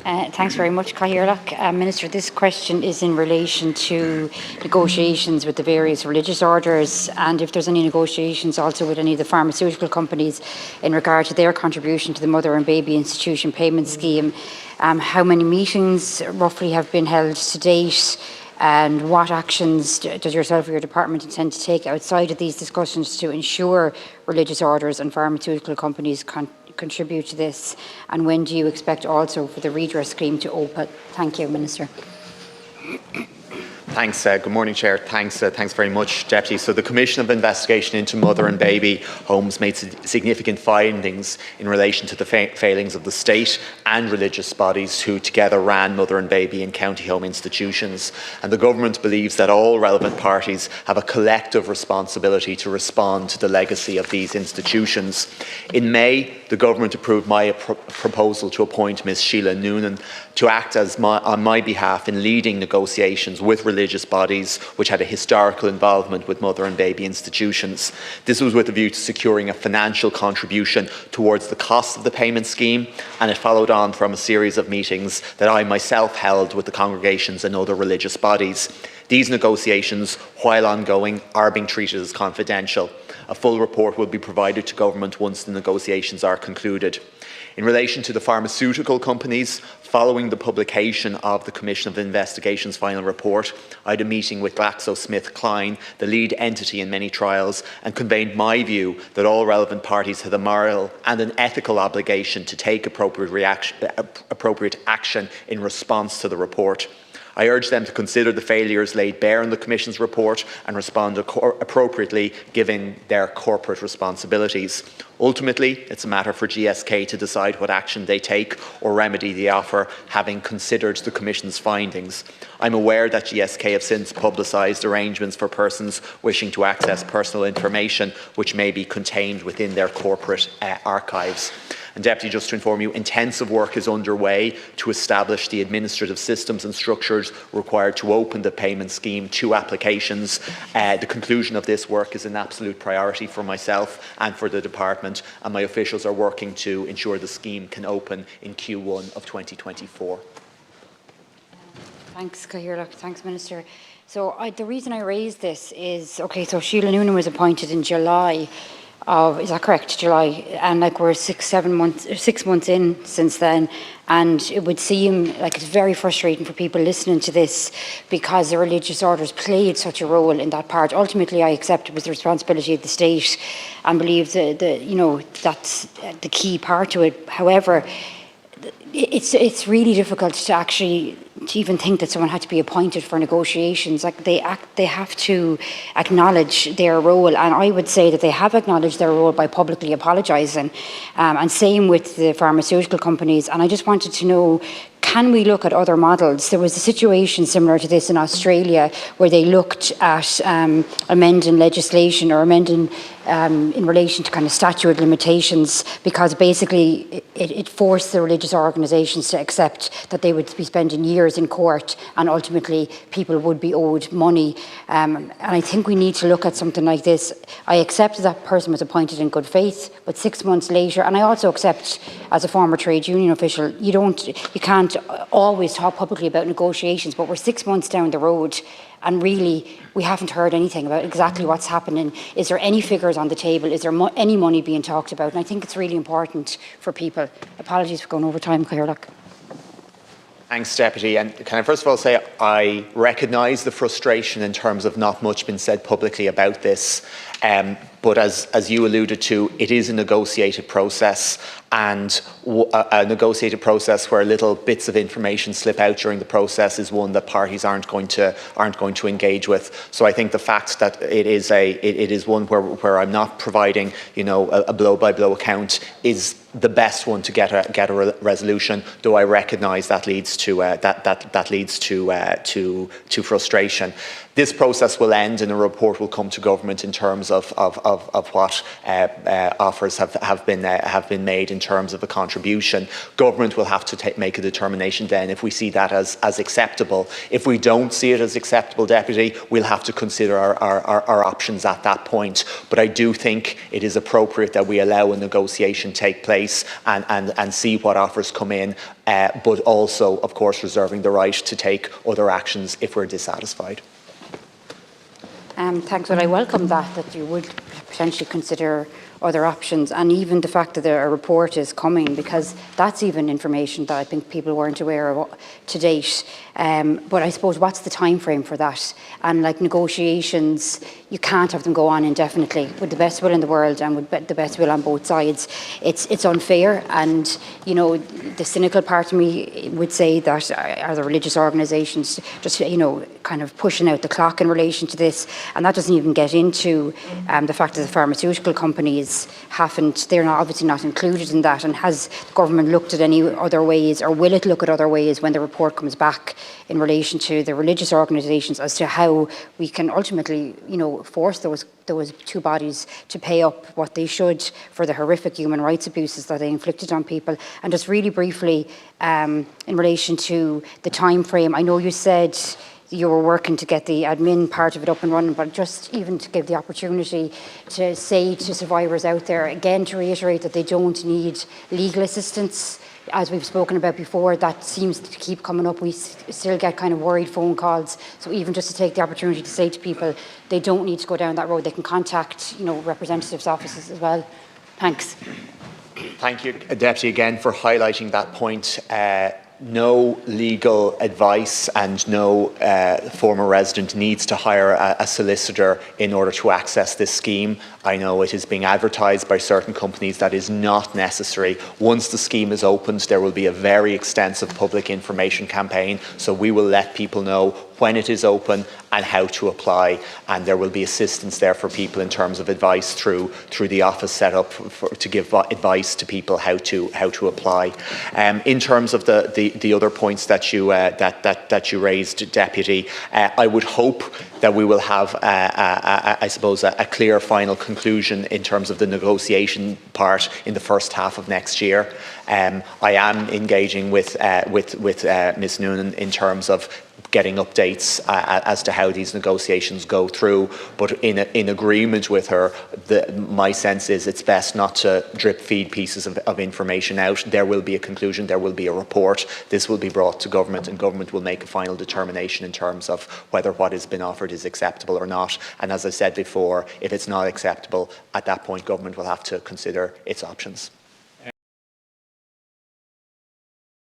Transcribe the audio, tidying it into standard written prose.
Thanks very much, Cathaoirleach. Minister, this question is in relation to negotiations with the various religious orders, and if there's any negotiations also with any of the pharmaceutical companies in regard to their contribution to the Mother and Baby Institution Payment Scheme. How many meetings roughly have been held to date? And what actions does yourself or your department intend to take outside of these discussions to ensure religious orders and pharmaceutical companies contribute to this? And when do you expect also for the redress scheme to open? Thank you, Minister. Thanks. Good morning, Chair. Thanks very much, Deputy. So the Commission of Investigation into Mother and Baby Homes made significant findings in relation to the failings of the state and religious bodies who together ran mother and baby and county home institutions. And the Government believes that all relevant parties have a collective responsibility to respond to the legacy of these institutions. In May, the Government approved my proposal to appoint Ms Sheila Noonan to act on my behalf in leading negotiations with religious bodies which had a historical involvement with mother and baby institutions. This was with a view to securing a financial contribution towards the cost of the payment scheme, and it followed on from a series of meetings that I myself held with the congregations and other religious bodies. These negotiations, while ongoing, are being treated as confidential. A full report will be provided to Government once the negotiations are concluded. In relation to the pharmaceutical companies, following the publication of the Commission of Investigation's final report, I had a meeting with GlaxoSmithKline, the lead entity in many trials, and conveyed my view that all relevant parties had a moral and an ethical obligation to take appropriate action in response to the report. I urge them to consider the failures laid bare in the Commission's report and respond appropriately given their corporate responsibilities. Ultimately, it's a matter for GSK to decide what action they take or remedy the offer, having considered the Commission's findings. I'm aware that GSK have since publicised arrangements for persons wishing to access personal information which may be contained within their corporate archives. And Deputy, just to inform you, intensive work is underway to establish the administrative systems and structures required to open the payment scheme to applications. The conclusion of this work is an absolute priority for myself and for the department, and my officials are working to ensure the scheme can open in Q1 of 2024. Thanks, Cathaoirleach. Thanks, Minister. So the reason I raised this is, so Sheila Noonan was appointed in July. Is that correct? July, and we're 6 months in since then, and it would seem like it's very frustrating for people listening to this because the religious orders played such a role in that part. Ultimately, I accept it was the responsibility of the state, and believe that's the key part to it. However, it's really difficult to even think that someone had to be appointed for negotiations. They have to acknowledge their role, and I would say that they have acknowledged their role by publicly apologising, and same with the pharmaceutical companies. And I just wanted to know, can we look at other models? There was a situation similar to this in Australia where they looked at amending legislation or amending in relation to kind of statute of limitations, because basically it forced the religious organisations to accept that they would be spending years in court and ultimately people would be owed money. And I think we need to look at something like this. I accept that person was appointed in good faith, but 6 months later, and I also accept as a former trade union official, you can't always talk publicly about negotiations, but we're 6 months down the road and really we haven't heard anything about exactly what's happening. Is there any figures on the table? Is there any money being talked about? And I think it's really important for people. Apologies for going over time, Cathaoirleach. Thanks, Deputy. And can I first of all say I recognise the frustration in terms of not much being said publicly about this. But as you alluded to, it is a negotiated process, and a negotiated process where little bits of information slip out during the process is one that parties aren't going to engage with. So I think the fact that it is one where I'm not providing a blow by blow account is the best one to get a resolution. Though I recognise that leads to to frustration. This process will end and a report will come to government in terms of what offers have been made in terms of a contribution. Government will have to make a determination then if we see that as acceptable. If we don't see it as acceptable, Deputy, we'll have to consider our options at that point. But I do think it is appropriate that we allow a negotiation take place place and see what offers come in, but also, of course, reserving the right to take other actions if we're dissatisfied. Thanks. Well, I welcome that you would potentially consider other options, and even the fact that a report is coming, because that's even information that I think people weren't aware of to date. But I suppose, what's the time frame for that? And like negotiations, you can't have them go on indefinitely with the best will in the world and with the best will on both sides. It's unfair, and you know, the cynical part of me would say that are the religious organisations just, you know, kind of pushing out the clock in relation to this, and that doesn't even get into the fact that the pharmaceutical companies they're not, obviously not included in that. And has the government looked at any other ways, or will it look at other ways when the report comes back in relation to the religious organisations, as to how we can ultimately, you know, force those two bodies to pay up what they should for the horrific human rights abuses that they inflicted on people? And just really briefly, in relation to the time frame, I know you said you were working to get the admin part of it up and running, but just even to give the opportunity to say to survivors out there, again, to reiterate that they don't need legal assistance. As we've spoken about before, that seems to keep coming up. We still get kind of worried phone calls. So even just to take the opportunity to say to people, they don't need to go down that road. They can contact, you know, representatives' offices as well. Thanks. Thank you, Deputy, again for highlighting that point. No legal advice and no former resident needs to hire a solicitor in order to access this scheme. I know it is being advertised by certain companies. That is not necessary. Once the scheme is opened, there will be a very extensive public information campaign, so we will let people know when it is open and how to apply, and there will be assistance there for people in terms of advice through the office set up to give advice to people how to apply. In terms of the other points that you raised, Deputy, I would hope that we will have I suppose a clear final conclusion in terms of the negotiation part in the first half of next year. I am engaging with Ms. Noonan in terms of getting updates as to how these negotiations go through, but in agreement with her, my sense is it's best not to drip feed pieces of information out. There will be a conclusion, there will be a report, this will be brought to government, and government will make a final determination in terms of whether what has been offered is acceptable or not. And as I said before, if it's not acceptable, at that point government will have to consider its options.